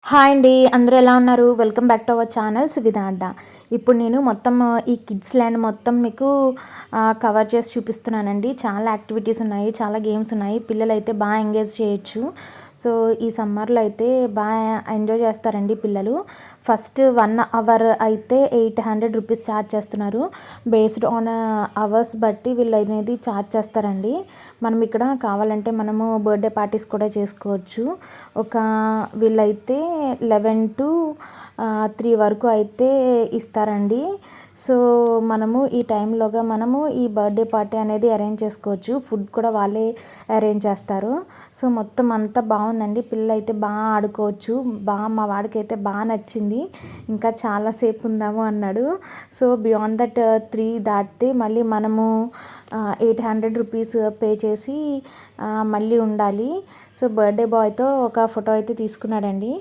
Hi అండి, అందరూ ఎలా ఉన్నారు? Welcome back to our channel Suvidha Adda. ఇప్పుడు నేను మొత్తం ఈ కిడ్స్ ల్యాండ్ మొత్తం మీకు కవర్ చేసి చూపిస్తున్నానండి. చాలా యాక్టివిటీస్ ఉన్నాయి, చాలా గేమ్స్ ఉన్నాయి. పిల్లలు అయితే బాగా ఎంగేజ్ చేయొచ్చు. సో ఈ సమ్మర్లో అయితే బాగా ఎంజాయ్ చేస్తారండి పిల్లలు. ఫస్ట్ 1 అవర్ అయితే 800 రూపీస్ ఛార్జ్ చేస్తున్నారు. బేస్డ్ ఆన్ అవర్స్ బట్టి వీళ్ళు అనేది ఛార్జ్ చేస్తారండి. మనం ఇక్కడ కావాలంటే మనము బర్త్డే పార్టీస్ కూడా చేసుకోవచ్చు. వీళ్ళైతే 11 to 3 వరకు అయితే ఇస్తారండి. సో మనము ఈ టైంలోగా మనము ఈ బర్త్డే పార్టీ అనేది అరేంజ్ చేసుకోవచ్చు. ఫుడ్ కూడా వాళ్ళే అరేంజ్ చేస్తారు. సో మొత్తం అంతా బాగుందండి. పిల్లలు అయితే బాగా ఆడుకోవచ్చు. మా వాడికి అయితే బాగా నచ్చింది. ఇంకా చాలాసేపు ఉందాము అన్నాడు. సో బియాండ్ దట్ 3 దాటితే మళ్ళీ మనము 800 రూపీస్ పే చేసి మళ్ళీ ఉండాలి. సో బర్త్డే బాయ్తో ఒక ఫోటో అయితే తీసుకున్నాడండి.